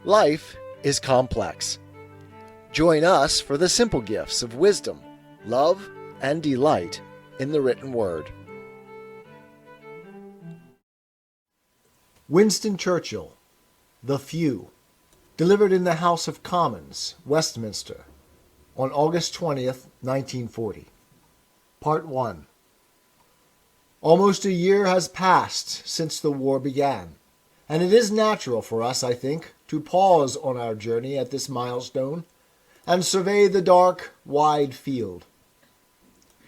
Life is complex. Join us for the simple gifts of wisdom, love, and delight in the written word. Winston Churchill, The Few, delivered in the House of Commons, Westminster, on August 20th, 1940. Part 1. Almost a year has passed since the war began, and it is natural for us, I think, to pause on our journey at this milestone and survey the dark, wide field.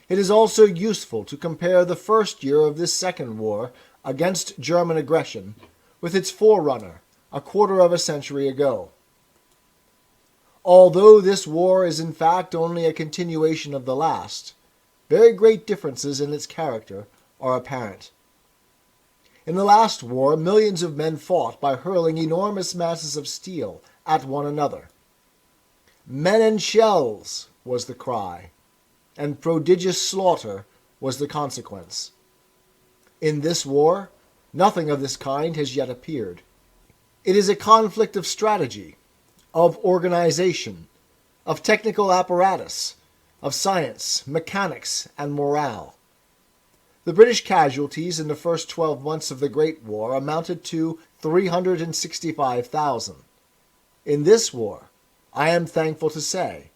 It is also useful to compare the first year of this second war against German aggression with its forerunner a quarter of a century ago. Although this war is in fact only a continuation of the last, very great differences in its character are apparent. In the last war, millions of men fought by hurling enormous masses of steel at one another. "Men and shells" was the cry, and prodigious slaughter was the consequence. In this war, nothing of this kind has yet appeared. It is a conflict of strategy, of organization, of technical apparatus, of science, mechanics, and morale. The British casualties in the first 12 months of the Great War amounted to 365,000. In this war, I am thankful to say,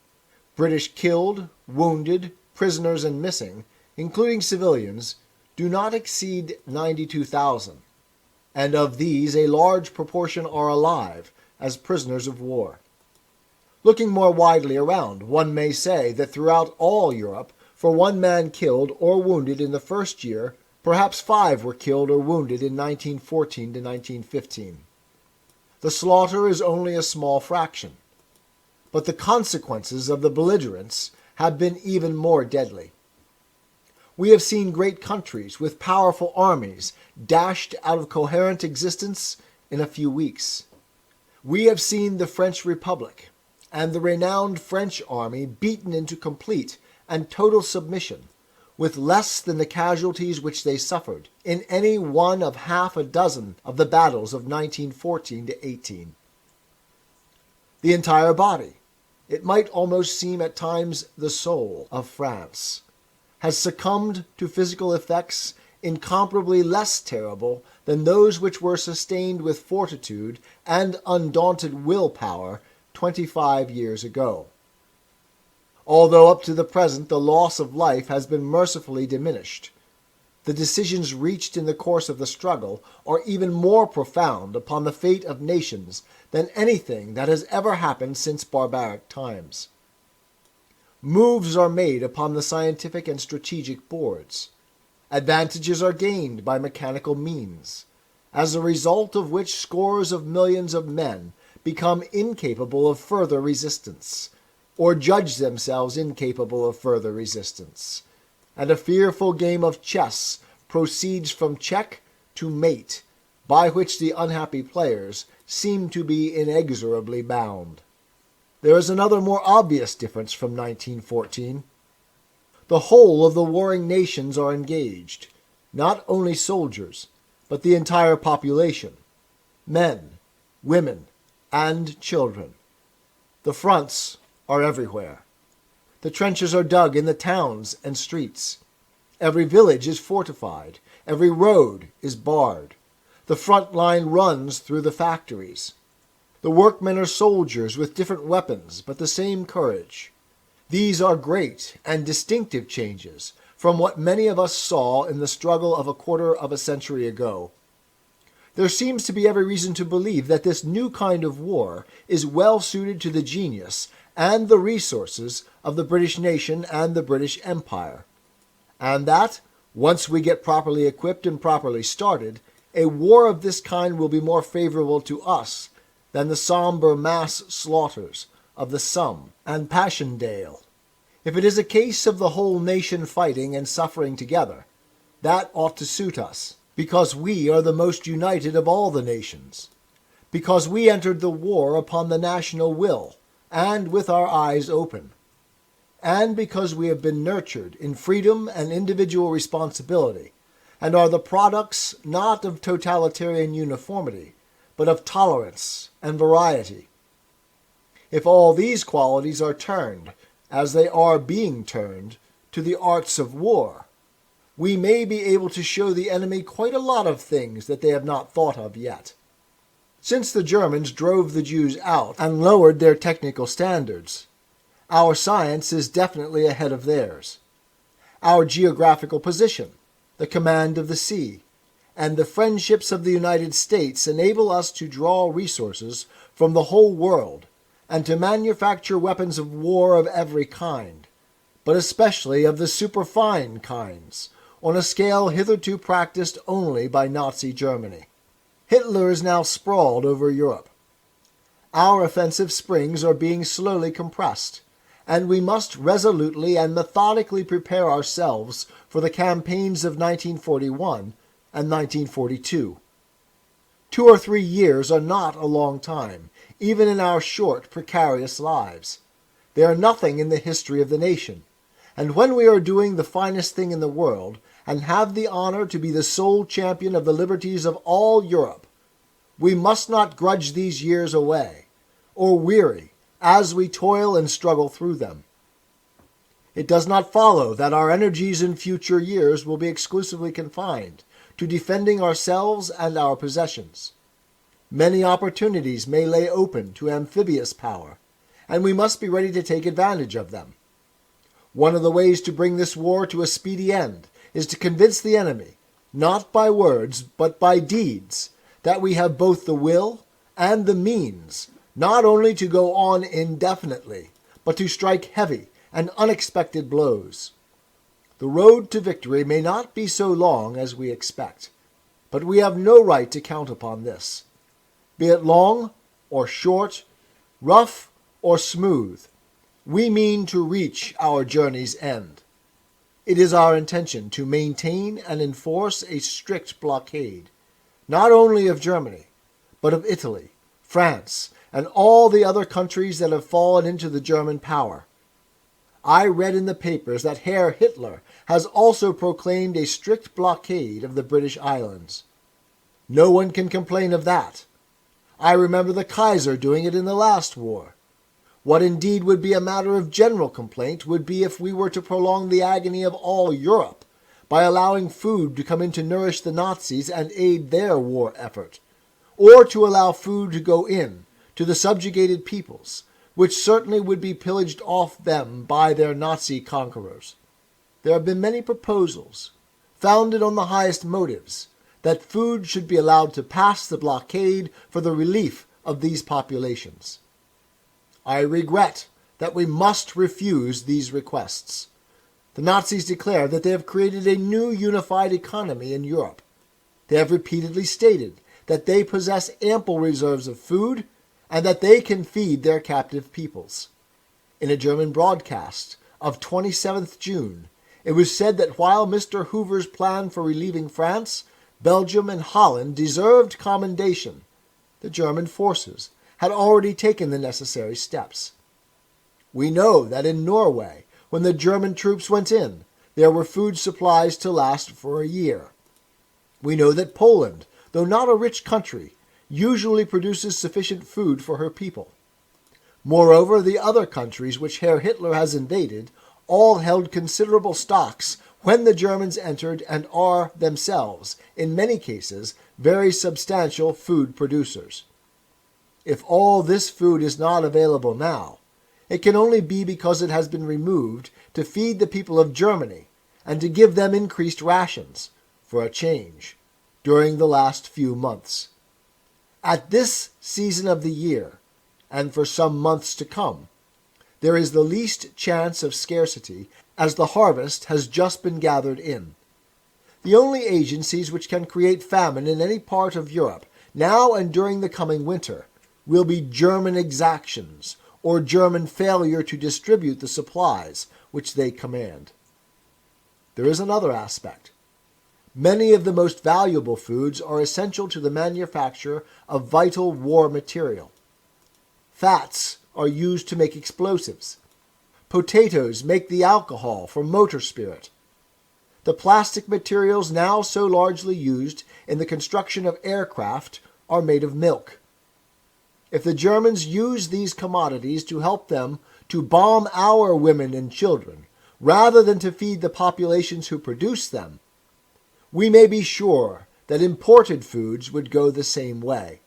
British killed, wounded, prisoners, and missing, including civilians, do not exceed 92,000, and of these a large proportion are alive as prisoners of war. Looking more widely around, one may say that throughout all Europe, for one man killed or wounded in the first year, perhaps 5 were killed or wounded in 1914 to 1915. The slaughter is only a small fraction, but the consequences of the belligerents have been even more deadly. We have seen great countries with powerful armies dashed out of coherent existence in a few weeks. We have seen the French Republic and the renowned French army beaten into complete and total submission, with less than the casualties which they suffered in any one of half a dozen of the battles of 1914 to 18. The entire body, it might almost seem at times the soul of France, has succumbed to physical effects incomparably less terrible than those which were sustained with fortitude and undaunted willpower 25 years ago. Although up to the present the loss of life has been mercifully diminished, the decisions reached in the course of the struggle are even more profound upon the fate of nations than anything that has ever happened since barbaric times. Moves are made upon the scientific and strategic boards. Advantages are gained by mechanical means, as a result of which scores of millions of men become incapable of further resistance, or judge themselves incapable of further resistance, and a fearful game of chess proceeds from check to mate, by which the unhappy players seem to be inexorably bound. There is another more obvious difference from 1914. The whole of the warring nations are engaged, not only soldiers, but the entire population, men, women, and children. The fronts are everywhere. The trenches are dug in the towns and streets. Every village is fortified. Every road is barred. The front line runs through the factories. The workmen are soldiers with different weapons, but the same courage. These are great and distinctive changes from what many of us saw in the struggle of a quarter of a century ago. There seems to be every reason to believe that this new kind of war is well suited to the genius and the resources of the British nation and the British Empire, and that, once we get properly equipped and properly started, a war of this kind will be more favorable to us than the somber mass slaughters of the Somme and Passchendaele. If it is a case of the whole nation fighting and suffering together, that ought to suit us, because we are the most united of all the nations, because we entered the war upon the national will, and with our eyes open, and because we have been nurtured in freedom and individual responsibility, and are the products not of totalitarian uniformity, but of tolerance and variety. If all these qualities are turned, as they are being turned, to the arts of war, we may be able to show the enemy quite a lot of things that they have not thought of yet. Since the Germans drove the Jews out and lowered their technical standards, our science is definitely ahead of theirs. Our geographical position, the command of the sea, and the friendships of the United States enable us to draw resources from the whole world and to manufacture weapons of war of every kind, but especially of the superfine kinds, on a scale hitherto practiced only by Nazi Germany. Hitler is now sprawled over Europe. Our offensive springs are being slowly compressed, and we must resolutely and methodically prepare ourselves for the campaigns of 1941 and 1942. 2 or 3 years are not a long time, even in our short, precarious lives. They are nothing in the history of the nation, and when we are doing the finest thing in the world, and have the honor to be the sole champion of the liberties of all Europe, we must not grudge these years away, or weary, as we toil and struggle through them. It does not follow that our energies in future years will be exclusively confined to defending ourselves and our possessions. Many opportunities may lay open to amphibious power, and we must be ready to take advantage of them. One of the ways to bring this war to a speedy end is to convince the enemy, not by words but by deeds, that we have both the will and the means not only to go on indefinitely, but to strike heavy and unexpected blows. The road to victory may not be so long as we expect, but we have no right to count upon this. Be it long or short, rough or smooth, we mean to reach our journey's end. It is our intention to maintain and enforce a strict blockade, not only of Germany, but of Italy, France, and all the other countries that have fallen into the German power. I read in the papers that Herr Hitler has also proclaimed a strict blockade of the British Islands. No one can complain of that. I remember the Kaiser doing it in the last war. What indeed would be a matter of general complaint would be if we were to prolong the agony of all Europe by allowing food to come in to nourish the Nazis and aid their war effort, or to allow food to go in to the subjugated peoples, which certainly would be pillaged off them by their Nazi conquerors. There have been many proposals, founded on the highest motives, that food should be allowed to pass the blockade for the relief of these populations. I regret that we must refuse these requests. The Nazis declare that they have created a new unified economy in Europe. They have repeatedly stated that they possess ample reserves of food and that they can feed their captive peoples. In a German broadcast of 27th June, it was said that while Mr. Hoover's plan for relieving France, Belgium, and Holland deserved commendation, the German forces had already taken the necessary steps. We know that in Norway, when the German troops went in, there were food supplies to last for a year. We know that Poland, though not a rich country, usually produces sufficient food for her people. Moreover, the other countries which Herr Hitler has invaded all held considerable stocks when the Germans entered and are themselves, in many cases, very substantial food producers. If all this food is not available now, it can only be because it has been removed to feed the people of Germany and to give them increased rations, for a change, during the last few months. At this season of the year, and for some months to come, there is the least chance of scarcity, as the harvest has just been gathered in. The only agencies which can create famine in any part of Europe, now and during the coming winter, will be German exactions, or German failure to distribute the supplies which they command. There is another aspect. Many of the most valuable foods are essential to the manufacture of vital war material. Fats are used to make explosives. Potatoes make the alcohol for motor spirit. The plastic materials now so largely used in the construction of aircraft are made of milk. If the Germans use these commodities to help them to bomb our women and children, rather than to feed the populations who produce them, we may be sure that imported foods would go the same way,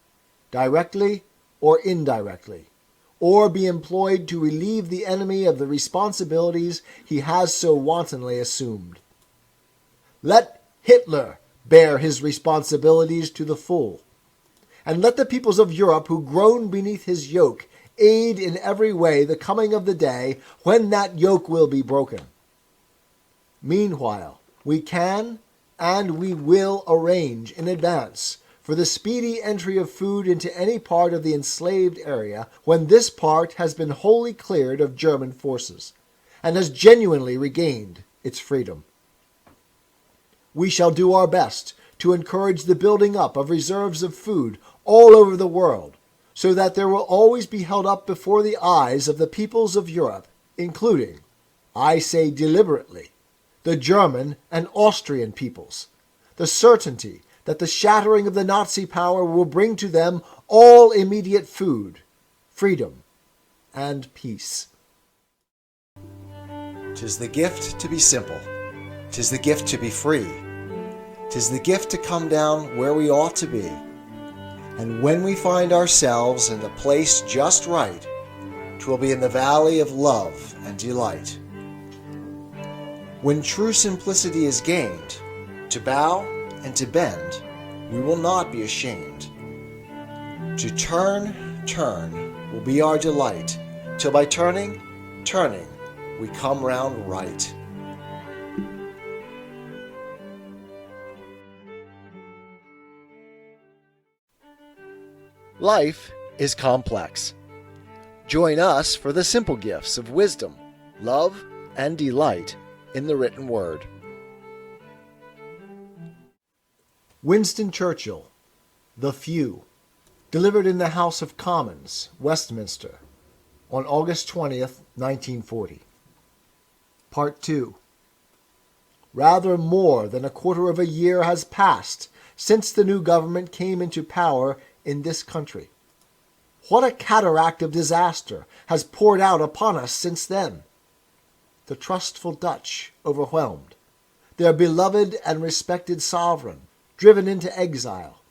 directly or indirectly, or be employed to relieve the enemy of the responsibilities he has so wantonly assumed. Let Hitler bear his responsibilities to the full, and let the peoples of Europe who groan beneath his yoke aid in every way the coming of the day when that yoke will be broken. Meanwhile, we can and we will arrange in advance for the speedy entry of food into any part of the enslaved area when this part has been wholly cleared of German forces and has genuinely regained its freedom. We shall do our best to encourage the building up of reserves of food all over the world, so that there will always be held up before the eyes of the peoples of Europe, including, I say deliberately, the German and Austrian peoples, the certainty that the shattering of the Nazi power will bring to them all immediate food, freedom, and peace. 'Tis the gift to be simple. 'Tis the gift to be free. 'Tis the gift to come down where we ought to be. And when we find ourselves in the place just right, 'twill be in the valley of love and delight. When true simplicity is gained, to bow and to bend, we will not be ashamed. To turn will be our delight, till by turning, we come round right. Life is complex. Join us for the simple gifts of wisdom, love, and delight in the written word. Winston Churchill, The Few, delivered in the House of Commons, Westminster, on August 20th, 1940. Part 2. Rather more than a quarter of a year has passed since the new government came into power in this country. What a cataract of disaster has poured out upon us since then! The trustful Dutch overwhelmed, their beloved and respected sovereign driven into exile,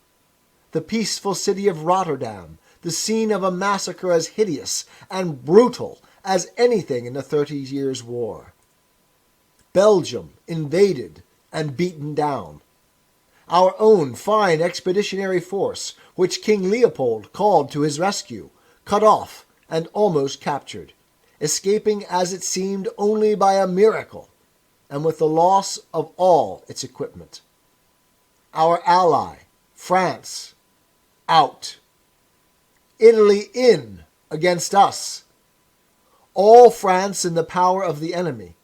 the peaceful city of Rotterdam the scene of a massacre as hideous and brutal as anything in the 30 Years' War, Belgium invaded and beaten down, our own fine expeditionary force, which King Leopold called to his rescue, cut off and almost captured, escaping as it seemed only by a miracle, and with the loss of all its equipment. Our ally, France, out. Italy in against us. All France in the power of the enemy.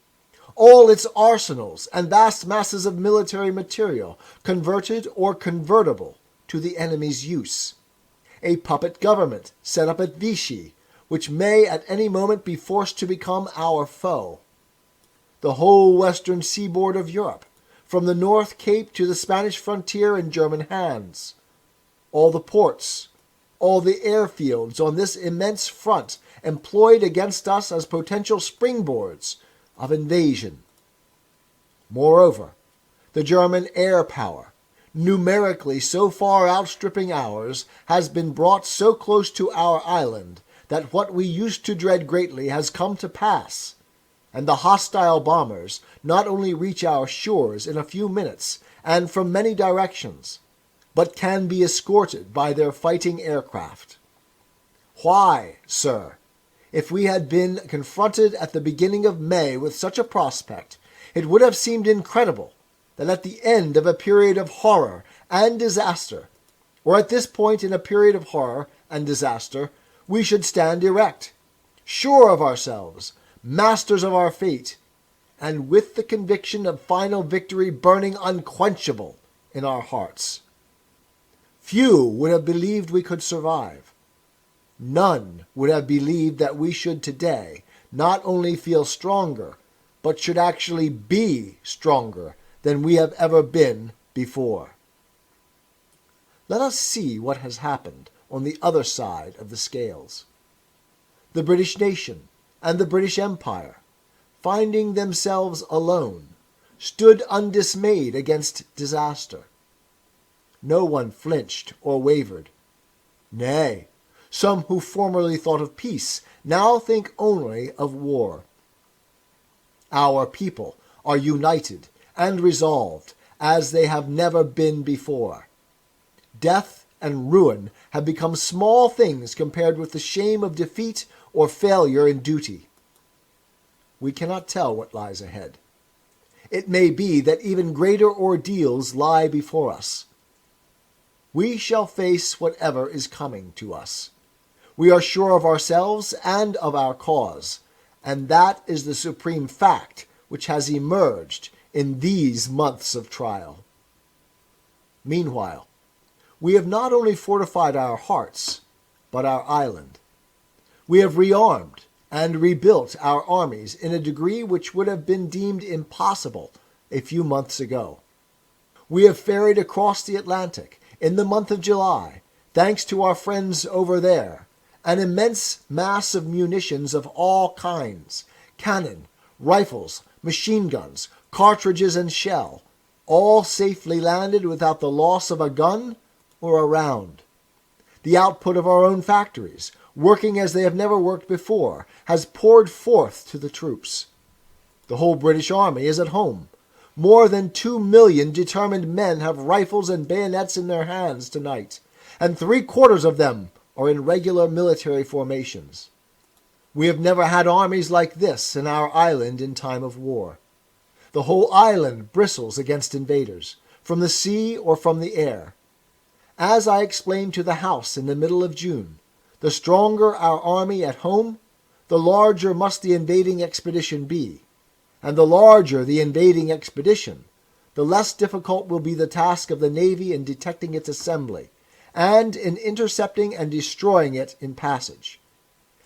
All its arsenals and vast masses of military material converted or convertible to the enemy's use. A puppet government set up at Vichy, which may at any moment be forced to become our foe. The whole western seaboard of Europe, from the North Cape to the Spanish frontier, in German hands. All the ports, all the airfields on this immense front employed against us as potential springboards of invasion. Moreover, the German air power, numerically so far outstripping ours, has been brought so close to our island that what we used to dread greatly has come to pass, and the hostile bombers not only reach our shores in a few minutes and from many directions, but can be escorted by their fighting aircraft. Why, sir, if we had been confronted at the beginning of May with such a prospect, it would have seemed incredible that at the end of a period of horror and disaster, or at this point in a period of horror and disaster, we should stand erect, sure of ourselves, masters of our fate, and with the conviction of final victory burning unquenchable in our hearts. Few would have believed we could survive. None would have believed that we should today not only feel stronger, but should actually be stronger than we have ever been before. Let us see what has happened on the other side of the scales. The British nation and the British Empire, finding themselves alone, stood undismayed against disaster. No one flinched or wavered. Nay, some who formerly thought of peace now think only of war. Our people are united and resolved as they have never been before. Death and ruin have become small things compared with the shame of defeat or failure in duty. We cannot tell what lies ahead. It may be that even greater ordeals lie before us. We shall face whatever is coming to us. We are sure of ourselves and of our cause, and that is the supreme fact which has emerged in these months of trial. Meanwhile, we have not only fortified our hearts, but our island. We have rearmed and rebuilt our armies in a degree which would have been deemed impossible a few months ago. We have ferried across the Atlantic in the month of July, thanks to our friends over there, an immense mass of munitions of all kinds, cannon, rifles, machine guns, cartridges, and shell, all safely landed without the loss of a gun or a round. The output of our own factories, working as they have never worked before, has poured forth to the troops. The whole British Army is at home. More than 2 million determined men have rifles and bayonets in their hands tonight, and 3/4 of them are in regular military formations. We have never had armies like this in our island in time of war. The whole island bristles against invaders, from the sea or from the air. As I explained to the House in the middle of June, the stronger our army at home, the larger must the invading expedition be, and the larger the invading expedition, the less difficult will be the task of the Navy in detecting its assembly, and in intercepting and destroying it in passage.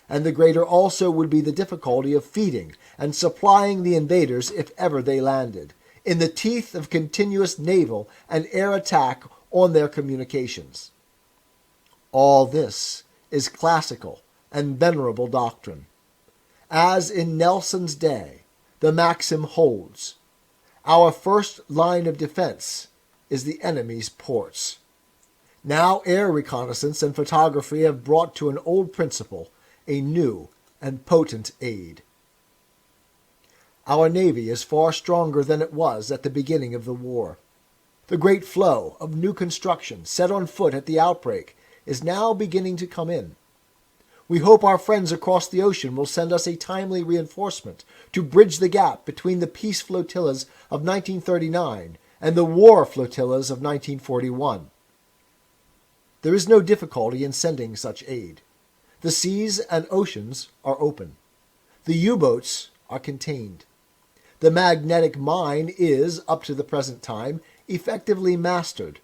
And the greater also would be the difficulty of feeding and supplying the invaders if ever they landed, in the teeth of continuous naval and air attack on their communications. All this is classical and venerable doctrine. As in Nelson's day, the maxim holds, our first line of defense is the enemy's ports. Now air reconnaissance and photography have brought to an old principle a new and potent aid. Our Navy is far stronger than it was at the beginning of the war. The great flow of new construction set on foot at the outbreak is now beginning to come in. We hope our friends across the ocean will send us a timely reinforcement to bridge the gap between the peace flotillas of 1939 and the war flotillas of 1941. There is no difficulty in sending such aid. The seas and oceans are open. The U-boats are contained. The magnetic mine is, up to the present time, effectively mastered.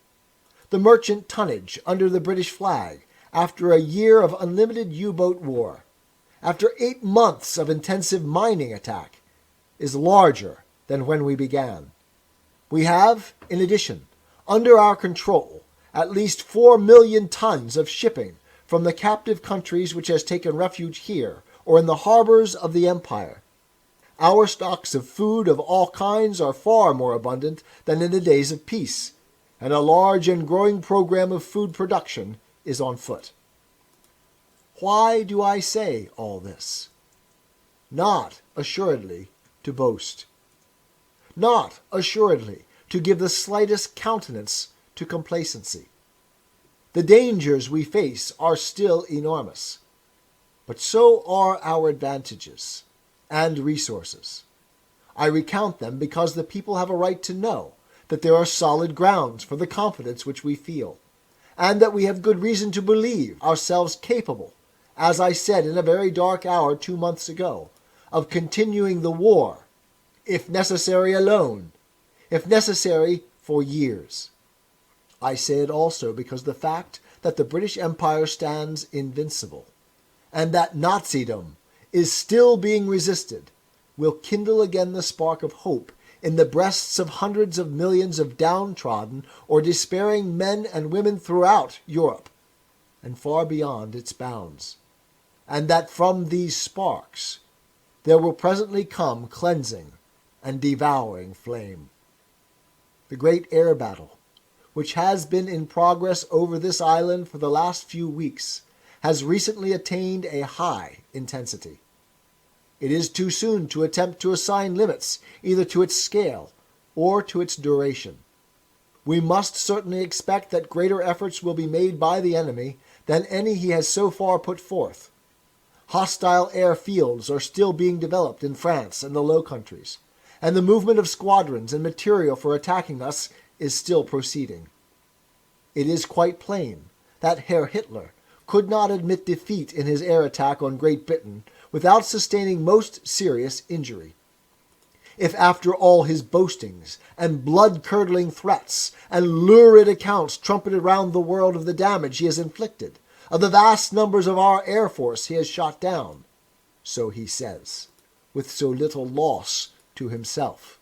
The merchant tonnage under the British flag, after a year of unlimited U-boat war, after 8 months of intensive mining attack, is larger than when we began. We have, in addition, under our control, at least 4 million tons of shipping from the captive countries which has taken refuge here or in the harbors of the Empire. Our stocks of food of all kinds are far more abundant than in the days of peace, and a large and growing program of food production is on foot. Why do I say all this? Not, assuredly, to boast. Not, assuredly, to give the slightest countenance to complacency. The dangers we face are still enormous, but so are our advantages and resources. I recount them because the people have a right to know that there are solid grounds for the confidence which we feel, and that we have good reason to believe ourselves capable, as I said in a very dark hour 2 months ago, of continuing the war, if necessary alone, if necessary for years. I say it also because the fact that the British Empire stands invincible, and that Nazism is still being resisted, will kindle again the spark of hope in the breasts of hundreds of millions of downtrodden or despairing men and women throughout Europe and far beyond its bounds, and that from these sparks there will presently come cleansing and devouring flame. The great air battle, which has been in progress over this island for the last few weeks, has recently attained a high intensity. It is too soon to attempt to assign limits either to its scale or to its duration. We must certainly expect that greater efforts will be made by the enemy than any he has so far put forth. Hostile airfields are still being developed in France and the Low Countries, and the movement of squadrons and material for attacking us is still proceeding. It is quite plain that Herr Hitler could not admit defeat in his air attack on Great Britain without sustaining most serious injury. If after all his boastings and blood-curdling threats and lurid accounts trumpeted round the world of the damage he has inflicted, of the vast numbers of our air force he has shot down, so he says, with so little loss to himself.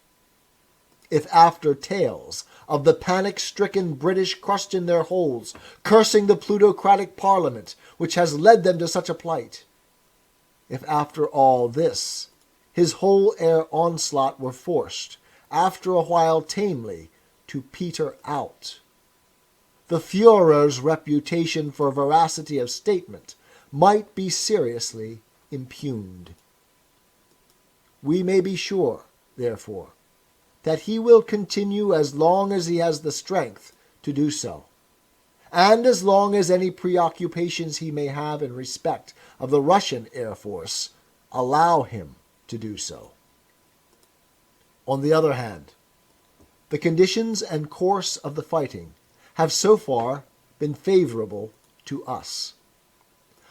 If after tales of the panic-stricken British crushed in their holes, cursing the plutocratic parliament which has led them to such a plight, if after all this his whole air onslaught were forced, after a while tamely, to peter out, the Führer's reputation for veracity of statement might be seriously impugned. We may be sure, therefore, that he will continue as long as he has the strength to do so, and as long as any preoccupations he may have in respect of the Russian Air Force allow him to do so. On the other hand, the conditions and course of the fighting have so far been favorable to us.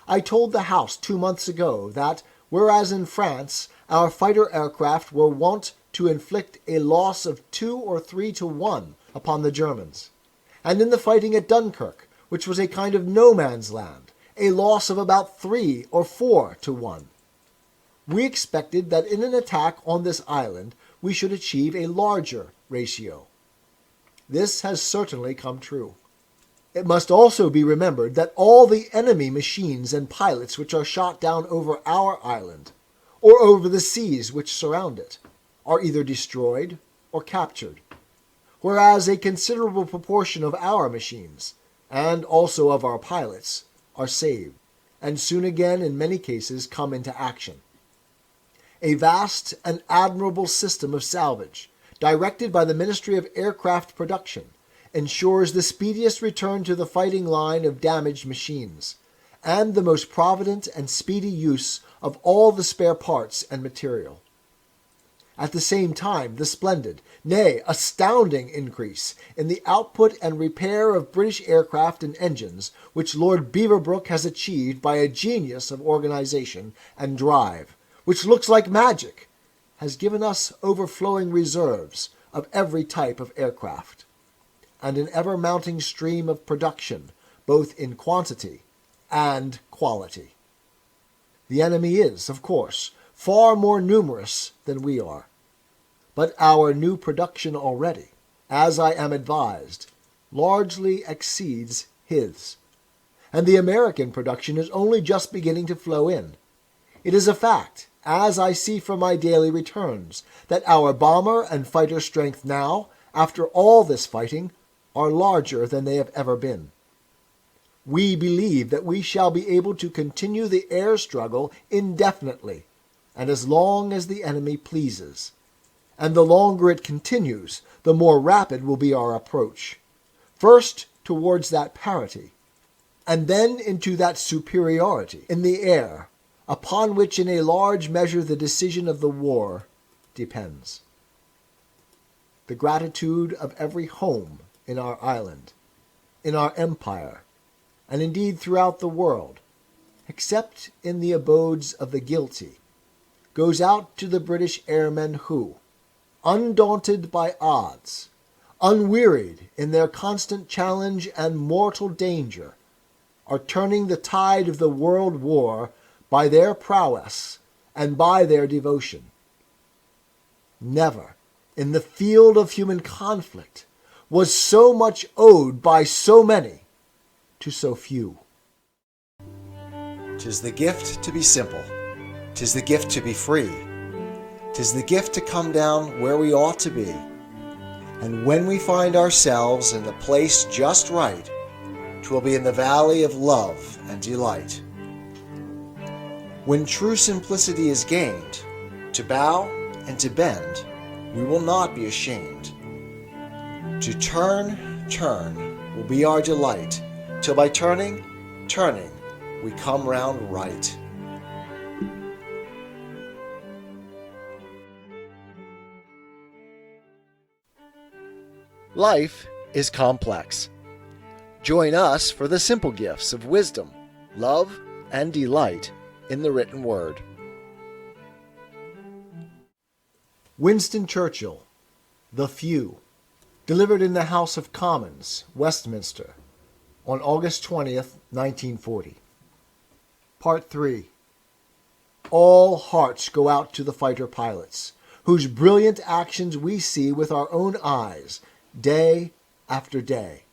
I told the House 2 months ago that, whereas in France our fighter aircraft were wont to inflict a loss of 2 or 3 to 1 upon the Germans, and in the fighting at Dunkirk, which was a kind of no man's land, a loss of about 3 or 4 to 1, we expected that in an attack on this island we should achieve a larger ratio. This has certainly come true. It must also be remembered that all the enemy machines and pilots which are shot down over our island, or over the seas which surround it, are either destroyed or captured, whereas a considerable proportion of our machines, and also of our pilots, are saved, and soon again in many cases come into action. A vast and admirable system of salvage, directed by the Ministry of Aircraft Production, ensures the speediest return to the fighting line of damaged machines, and the most provident and speedy use of all the spare parts and material. At the same time, the splendid, nay, astounding increase in the output and repair of British aircraft and engines which Lord Beaverbrook has achieved by a genius of organization and drive, which looks like magic, has given us overflowing reserves of every type of aircraft, and an ever-mounting stream of production, both in quantity and quality. The enemy is, of course, far more numerous than we are, but our new production already, as I am advised, largely exceeds his, and the American production is only just beginning to flow in. It is a fact, as I see from my daily returns, that our bomber and fighter strength now, after all this fighting, are larger than they have ever been. We believe that we shall be able to continue the air struggle indefinitely, and as long as the enemy pleases. And the longer it continues, the more rapid will be our approach, first towards that parity, and then into that superiority in the air, upon which in a large measure the decision of the war depends. The gratitude of every home in our island, in our empire, and indeed throughout the world, except in the abodes of the guilty, goes out to the British airmen who, undaunted by odds, unwearied in their constant challenge and mortal danger, are turning the tide of the world war by their prowess and by their devotion. Never, in the field of human conflict was so much owed by so many to so few. 'Tis the gift to be simple. 'Tis the gift to be free. 'Tis the gift to come down where we ought to be. And when we find ourselves in the place just right, 'twill be in the valley of love and delight. When true simplicity is gained, to bow and to bend, we will not be ashamed. To turn will be our delight, till by turning, we come round right. Life is complex. Join us for the simple gifts of wisdom, love, and delight in the written word. Winston Churchill, The Few, delivered in the House of Commons, Westminster, on August 20th, 1940. Part 3. All hearts go out to the fighter pilots, whose brilliant actions we see with our own eyes, day after day.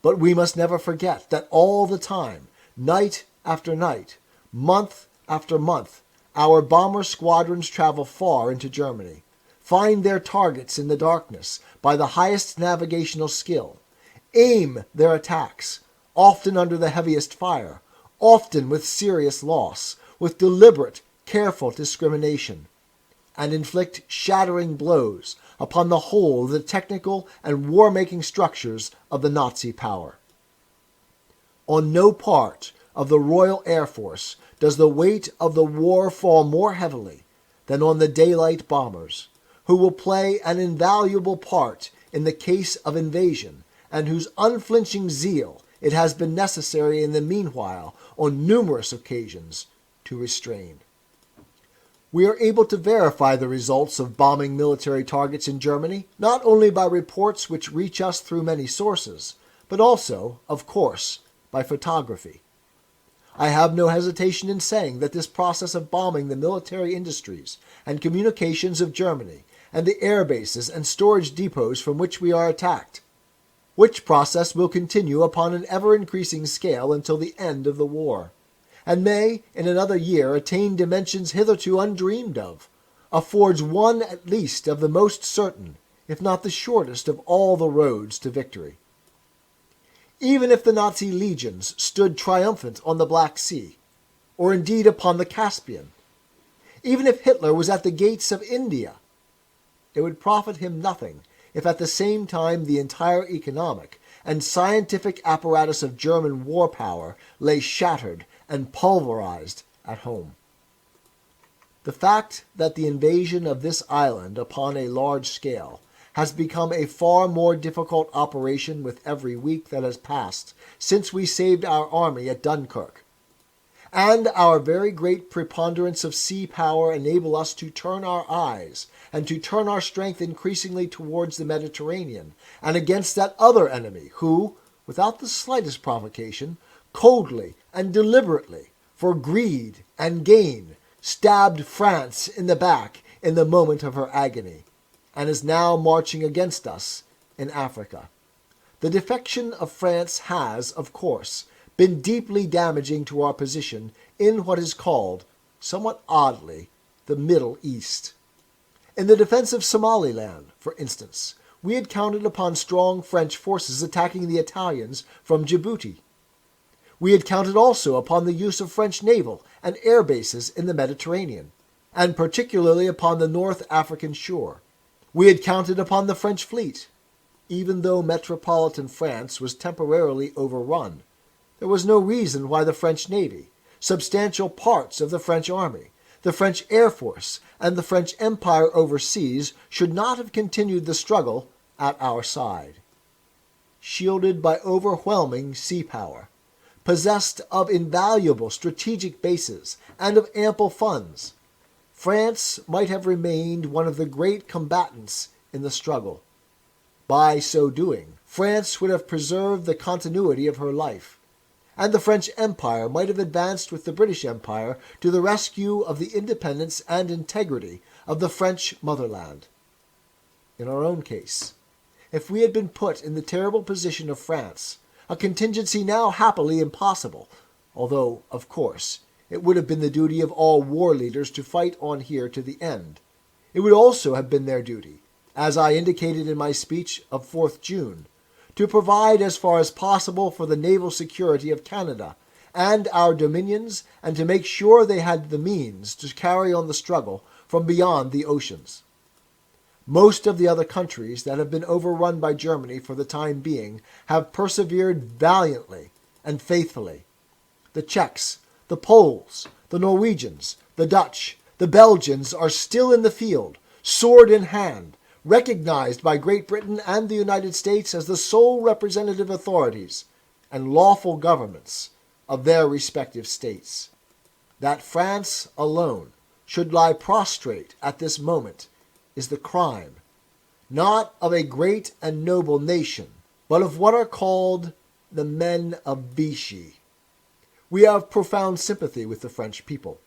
But we must never forget that all the time, night after night, month after month, our bomber squadrons travel far into Germany, find their targets in the darkness by the highest navigational skill, aim their attacks, often under the heaviest fire, often with serious loss, with deliberate, careful discrimination, and inflict shattering blows upon the whole of the technical and war-making structures of the Nazi power. On no part of the Royal Air Force does the weight of the war fall more heavily than on the daylight bombers, who will play an invaluable part in the case of invasion, and whose unflinching zeal it has been necessary in the meanwhile on numerous occasions to restrain. We are able to verify the results of bombing military targets in Germany, not only by reports which reach us through many sources, but also, of course, by photography. I have no hesitation in saying that this process of bombing the military industries and communications of Germany and the air bases and storage depots from which we are attacked, which process will continue upon an ever-increasing scale until the end of the war, and may, in another year, attain dimensions hitherto undreamed of, affords one at least of the most certain, if not the shortest of all the roads to victory. Even if the Nazi legions stood triumphant on the Black Sea, or indeed upon the Caspian, even if Hitler was at the gates of India, it would profit him nothing if at the same time the entire economic and scientific apparatus of German war power lay shattered and pulverized at home. The fact that the invasion of this island upon a large scale has become a far more difficult operation with every week that has passed since we saved our army at Dunkirk, and our very great preponderance of sea power enable us to turn our eyes and to turn our strength increasingly towards the Mediterranean and against that other enemy who, without the slightest provocation, coldly and deliberately, for greed and gain, stabbed France in the back in the moment of her agony, and is now marching against us in Africa. The defection of France has, of course, been deeply damaging to our position in what is called, somewhat oddly, the Middle East. In the defense of Somaliland, for instance, we had counted upon strong French forces attacking the Italians from Djibouti. We had counted also upon the use of French naval and air bases in the Mediterranean, and particularly upon the North African shore. We had counted upon the French fleet. Even though metropolitan France was temporarily overrun, there was no reason why the French Navy, substantial parts of the French army, the French Air Force, and the French Empire overseas should not have continued the struggle at our side. Shielded by overwhelming sea power, possessed of invaluable strategic bases and of ample funds, France might have remained one of the great combatants in the struggle. By so doing, France would have preserved the continuity of her life, and the French Empire might have advanced with the British Empire to the rescue of the independence and integrity of the French motherland. in our own case. If we had been put in the terrible position of France, a contingency now happily impossible, although, of course, it would have been the duty of all war leaders to fight on here to the end. It would also have been their duty, as I indicated in my speech of 4th June, to provide as far as possible for the naval security of Canada and our dominions, and to make sure they had the means to carry on the struggle from beyond the oceans. Most of the other countries that have been overrun by Germany for the time being have persevered valiantly and faithfully. The Czechs, the Poles, the Norwegians, the Dutch, the Belgians are still in the field, sword in hand, recognized by Great Britain and the United States as the sole representative authorities and lawful governments of their respective states. That France alone should lie prostrate at this moment is the crime, not of a great and noble nation, but of what are called the men of Vichy. We have profound sympathy with the French people.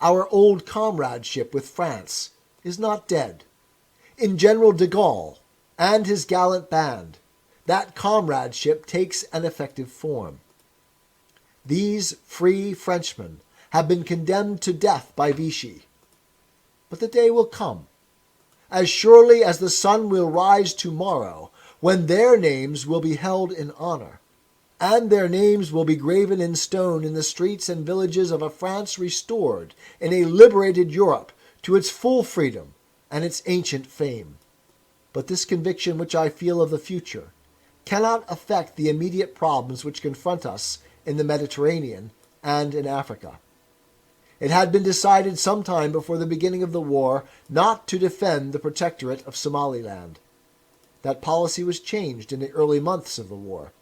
Our old comradeship with France is not dead. In General de Gaulle and his gallant band, that comradeship takes an effective form. These free Frenchmen have been condemned to death by Vichy. But the day will come, as surely as the sun will rise tomorrow, when their names will be held in honor, and their names will be graven in stone in the streets and villages of a France restored in a liberated Europe to its full freedom and its ancient fame. But this conviction which I feel of the future cannot affect the immediate problems which confront us in the Mediterranean and in Africa. It had been decided some time before the beginning of the war not to defend the protectorate of Somaliland. That policy was changed in the early months of the war.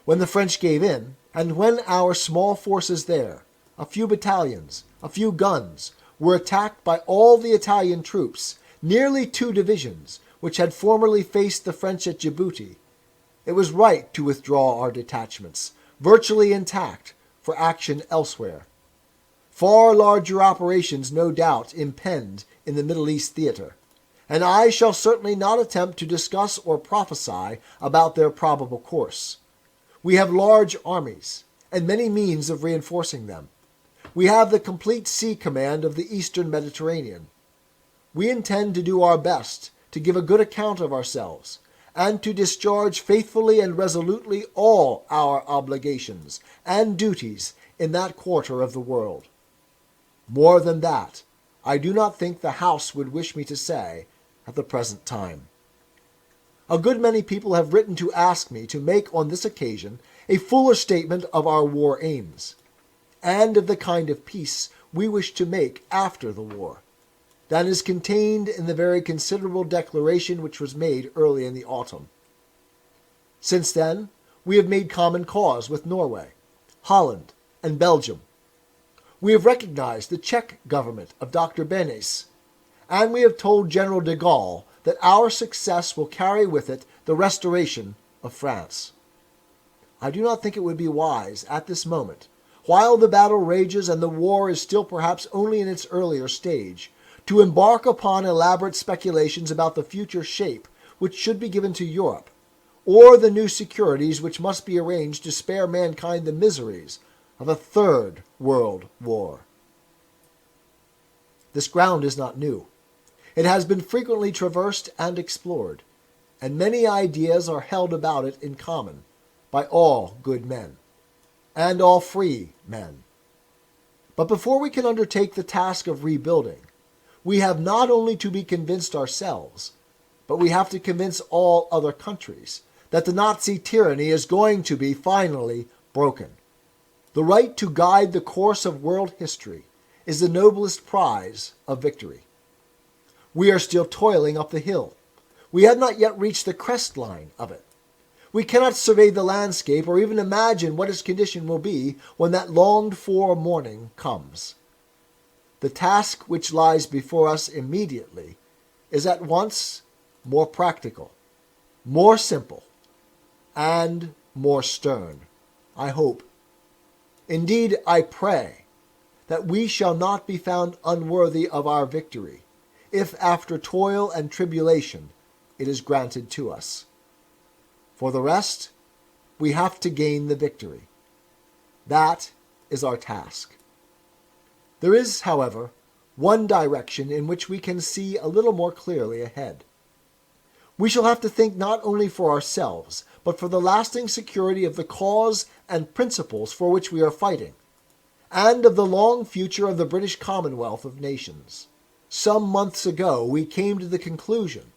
When the French gave in, and when our small forces there, a few battalions, a few guns, were attacked by all the Italian troops, nearly 2 divisions, which had formerly faced the French at Djibouti, it was right to withdraw our detachments, virtually intact, for action elsewhere. Far larger operations, no doubt, impend in the Middle East theater, and I shall certainly not attempt to discuss or prophesy about their probable course. We have large armies, and many means of reinforcing them. We have the complete sea command of the eastern Mediterranean. We intend to do our best to give a good account of ourselves, and to discharge faithfully and resolutely all our obligations and duties in that quarter of the world. More than that, I do not think the House would wish me to say at the present time. A good many people have written to ask me to make on this occasion a fuller statement of our war aims, and of the kind of peace we wish to make after the war, than is contained in the very considerable declaration which was made early in the autumn. Since then, we have made common cause with Norway, Holland, and Belgium. We have recognized the Czech government of Dr. Benes, and we have told General de Gaulle that our success will carry with it the restoration of France. I do not think it would be wise at this moment, while the battle rages and the war is still perhaps only in its earlier stage, to embark upon elaborate speculations about the future shape which should be given to Europe, or the new securities which must be arranged to spare mankind the miseries of a third world war. This ground is not new. It has been frequently traversed and explored, and many ideas are held about it in common by all good men, and all free men. But before we can undertake the task of rebuilding, we have not only to be convinced ourselves, but we have to convince all other countries that the Nazi tyranny is going to be finally broken. The right to guide the course of world history is the noblest prize of victory. We are still toiling up the hill. We have not yet reached the crest line of it. We cannot survey the landscape or even imagine what its condition will be when that longed-for morning comes. The task which lies before us immediately is at once more practical, more simple, and more stern, I hope. Indeed, I pray that we shall not be found unworthy of our victory if after toil and tribulation it is granted to us. For the rest, we have to gain the victory. That is our task. There is, however, one direction in which we can see a little more clearly ahead. We shall have to think not only for ourselves, but for the lasting security of the cause and principles for which we are fighting, and of the long future of the British Commonwealth of Nations. Some months ago we came to the conclusion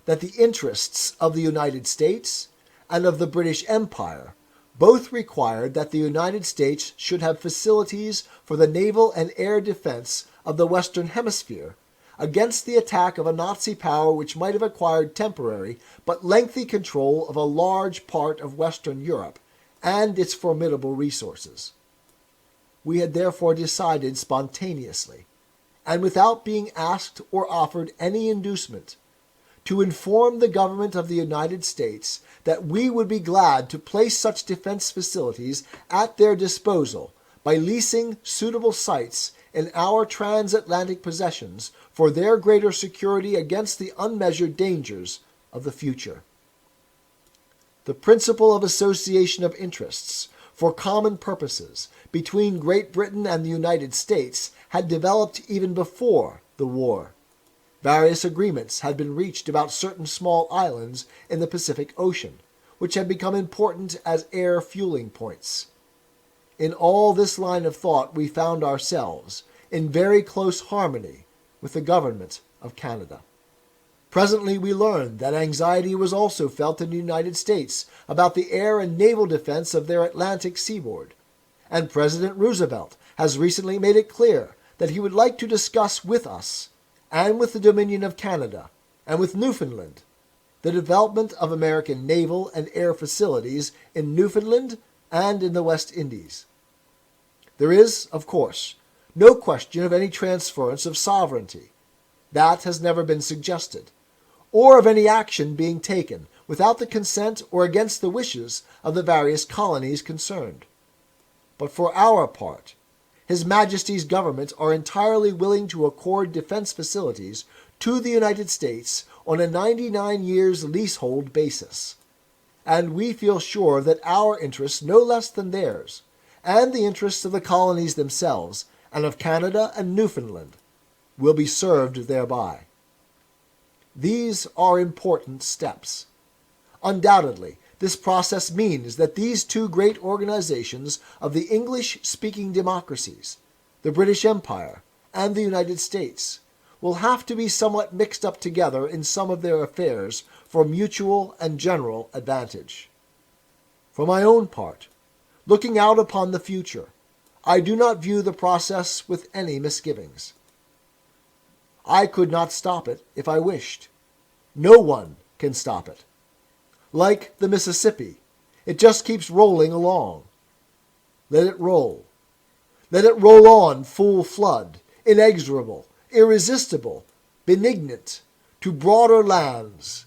that the interests of the United States and of the British Empire both required that the United States should have facilities for the naval and air defense of the Western Hemisphere against the attack of a Nazi power which might have acquired temporary but lengthy control of a large part of Western Europe and its formidable resources. We had therefore decided spontaneously, and without being asked or offered any inducement, to inform the government of the United States that we would be glad to place such defense facilities at their disposal by leasing suitable sites in our transatlantic possessions for their greater security against the unmeasured dangers of the future. The principle of association of interests for common purposes between Great Britain and the United States had developed even before the war. Various agreements had been reached about certain small islands in the Pacific Ocean, which had become important as air fueling points. In all this line of thought we found ourselves in very close harmony with the government of Canada. Presently we learned that anxiety was also felt in the United States about the air and naval defense of their Atlantic seaboard, and President Roosevelt has recently made it clear that he would like to discuss with us, and with the Dominion of Canada, and with Newfoundland, the development of American naval and air facilities in Newfoundland and in the West Indies. There is, of course, no question of any transference of sovereignty. That has never been suggested, or of any action being taken without the consent or against the wishes of the various colonies concerned. But for our part, His Majesty's government are entirely willing to accord defense facilities to the United States on a 99 years leasehold basis, and we feel sure that our interests no less than theirs, and the interests of the colonies themselves and of Canada and Newfoundland, will be served thereby. These are important steps. Undoubtedly, this process means that these two great organizations of the English-speaking democracies, the British Empire and the United States, will have to be somewhat mixed up together in some of their affairs for mutual and general advantage. For my own part, looking out upon the future, I do not view the process with any misgivings. I could not stop it if I wished. No one can stop it. Like the Mississippi, it just keeps rolling along. Let it roll. Let it roll on full flood, inexorable, irresistible, benignant, to broader lands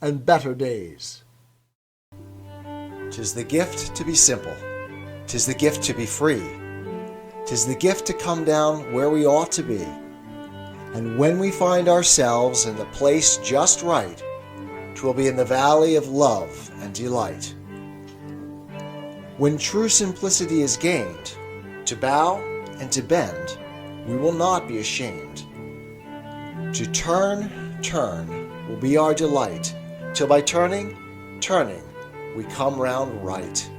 and better days. 'Tis the gift to be simple. 'Tis the gift to be free. 'Tis the gift to come down where we ought to be. And when we find ourselves in the place just right, 'twill be in the valley of love and delight. When true simplicity is gained, to bow and to bend, we will not be ashamed. To turn will be our delight, till by turning, we come round right.